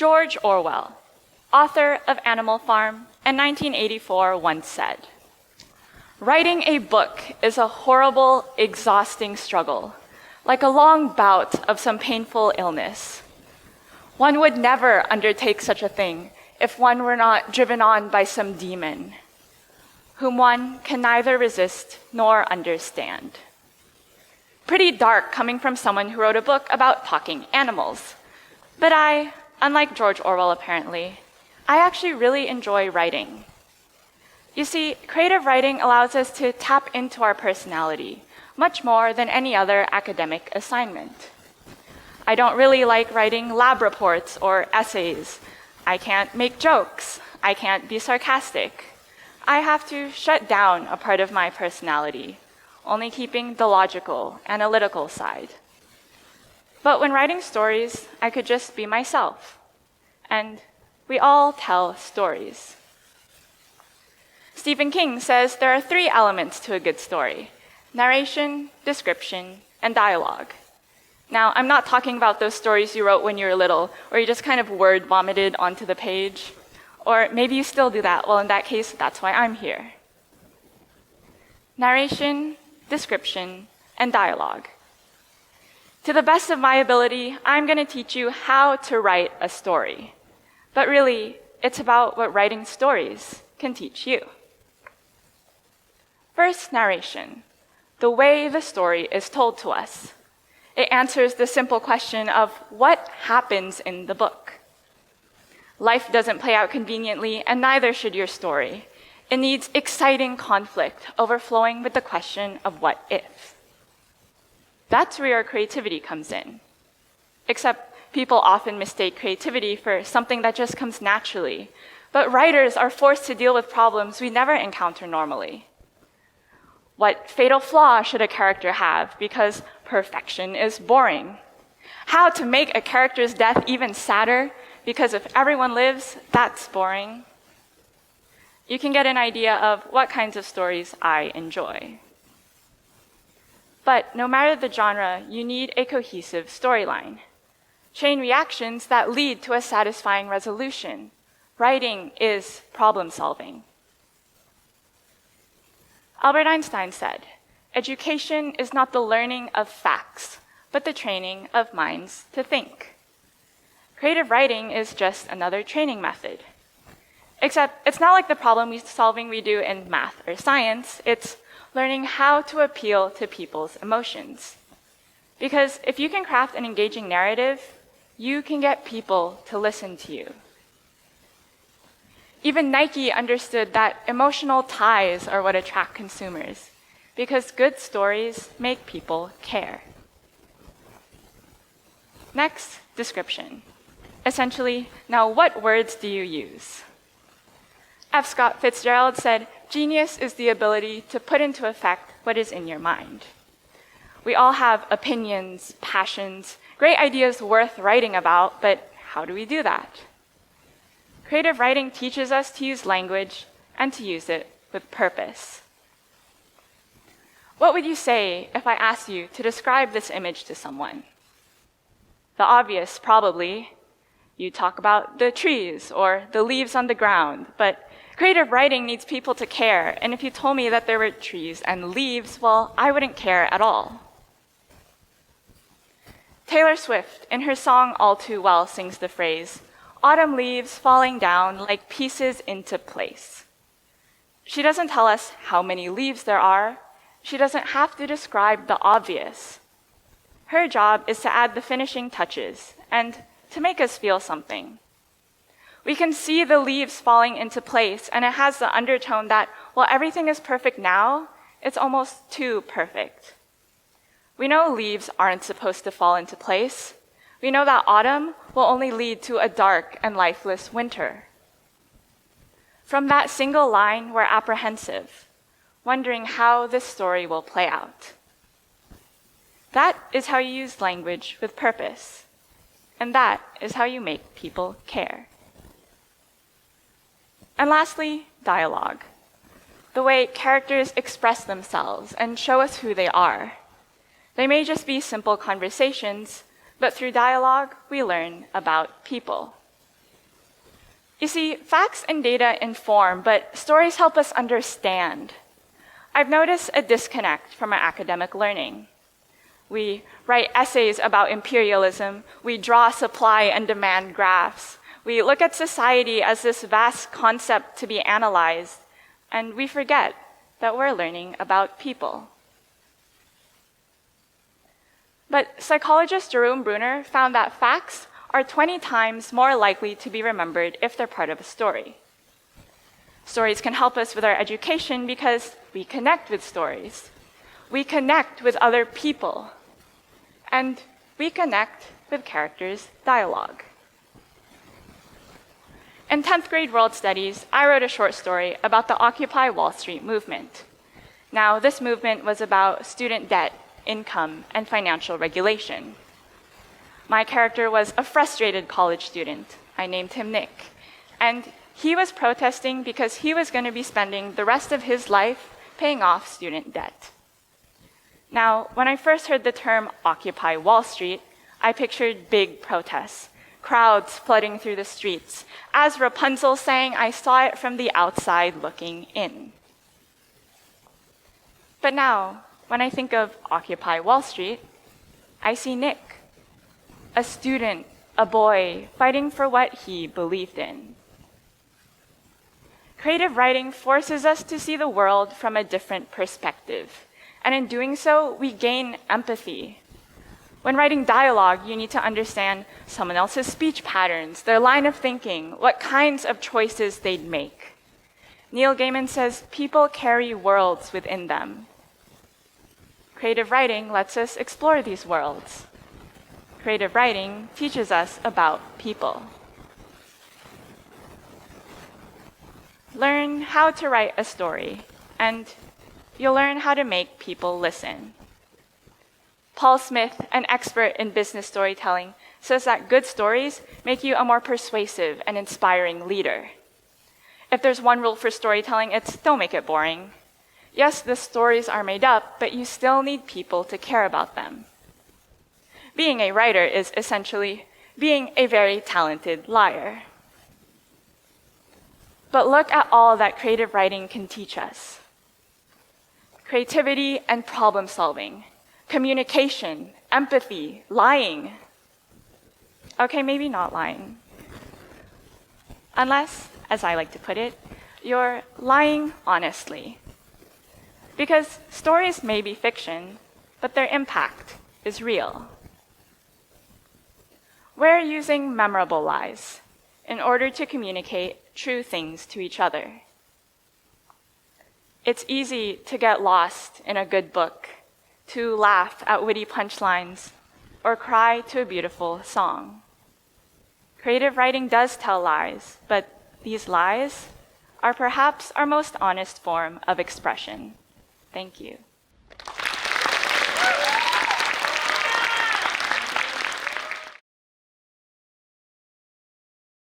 George Orwell, author of Animal Farm and 1984, once said, "Writing a book is a horrible, exhausting struggle, like a long bout of some painful illness. One would never undertake such a thing if one were not driven on by some demon, whom one can neither resist nor understand." Pretty dark coming from someone who wrote a book about talking animals. But I, unlike George Orwell apparently, I actually really enjoy writing. You see, creative writing allows us to tap into our personality much more than any other academic assignment. I don't really like writing lab reports or essays. I can't make jokes. I can't be sarcastic. I have to shut down a part of my personality, only keeping the logical, analytical side. But when writing stories, I could just be myself. And we all tell stories. Stephen King says there are 3 elements to a good story: narration, description, and dialogue. Now, I'm not talking about those stories you wrote when you were little, where you just kind of word vomited onto the page. Or maybe you still do that. Well, in that case, that's why I'm here. Narration, description, and dialogue. To the best of my ability, I'm going to teach you how to write a story. But really, it's about what writing stories can teach you. First, narration, the way the story is told to us. It answers the simple question of what happens in the book. Life doesn't play out conveniently, and neither should your story. It needs exciting conflict, overflowing with the question of what if. That's where your creativity comes in. Except people often mistake creativity for something that just comes naturally. But writers are forced to deal with problems we never encounter normally. What fatal flaw should a character have because perfection is boring? How to make a character's death even sadder because if everyone lives, that's boring. You can get an idea of what kinds of stories I enjoy. But no matter the genre, you need a cohesive storyline. Chain reactions that lead to a satisfying resolution. Writing is problem solving. Albert Einstein said, "Education is not the learning of facts, but the training of minds to think." Creative writing is just another training method. Except it's not like the problem solving we do in math or science. It's learning how to appeal to people's emotions. Because if you can craft an engaging narrative, you can get people to listen to you. Even Nike understood that emotional ties are what attract consumers, because good stories make people care. Next, description. Essentially, now what words do you use? F. Scott Fitzgerald said, "Genius is the ability to put into effect what is in your mind." We all have opinions, passions, great ideas worth writing about, but how do we do that? Creative writing teaches us to use language and to use it with purpose. What would you say if I asked you to describe this image to someone? The obvious, probably. You talk about the trees or the leaves on the ground, but creative writing needs people to care, and if you told me that there were trees and leaves, well, I wouldn't care at all. Taylor Swift, in her song All Too Well, sings the phrase, "Autumn leaves falling down like pieces into place." She doesn't tell us how many leaves there are. She doesn't have to describe the obvious. Her job is to add the finishing touches and to make us feel something. We can see the leaves falling into place, and it has the undertone that while everything is perfect now, it's almost too perfect. We know leaves aren't supposed to fall into place. We know that autumn will only lead to a dark and lifeless winter. From that single line, we're apprehensive, wondering how this story will play out. That is how you use language with purpose, and that is how you make people care. And lastly, dialogue. The way characters express themselves and show us who they are. They may just be simple conversations, but through dialogue, we learn about people. You see, facts and data inform, but stories help us understand. I've noticed a disconnect from our academic learning. We write essays about imperialism, we draw supply and demand graphs, we look at society as this vast concept to be analyzed, and we forget that we're learning about people. But psychologist Jerome Bruner found that facts are 20 times more likely to be remembered if they're part of a story. Stories can help us with our education because we connect with stories. We connect with other people. And we connect with characters' dialogue. In 10th grade world studies, I wrote a short story about the Occupy Wall Street movement. Now, this movement was about student debt, income, and financial regulation. My character was a frustrated college student. I named him Nick. And he was protesting because he was going to be spending the rest of his life paying off student debt. Now, when I first heard the term Occupy Wall Street, I pictured big protests, crowds flooding through the streets. As Rapunzel sang, I saw it from the outside looking in. But now, when I think of Occupy Wall Street, I see Nick, a student, a boy, fighting for what he believed in. Creative writing forces us to see the world from a different perspective. And in doing so, we gain empathy. When writing dialogue, you need to understand someone else's speech patterns, their line of thinking, what kinds of choices they'd make. Neil Gaiman says people carry worlds within them. Creative writing lets us explore these worlds. Creative writing teaches us about people. Learn how to write a story, and you'll learn how to make people listen. Paul Smith, an expert in business storytelling, says that good stories make you a more persuasive and inspiring leader. If there's one rule for storytelling, it's don't make it boring. Yes, the stories are made up, but you still need people to care about them. Being a writer is essentially being a very talented liar. But look at all that creative writing can teach us. Creativity and problem solving, communication, empathy, lying. Okay, maybe not lying. Unless, as I like to put it, you're lying honestly. Because stories may be fiction, but their impact is real. We're using memorable lies in order to communicate true things to each other. It's easy to get lost in a good book, to laugh at witty punchlines, or cry to a beautiful song. Creative writing does tell lies, but these lies are perhaps our most honest form of expression. Thank you.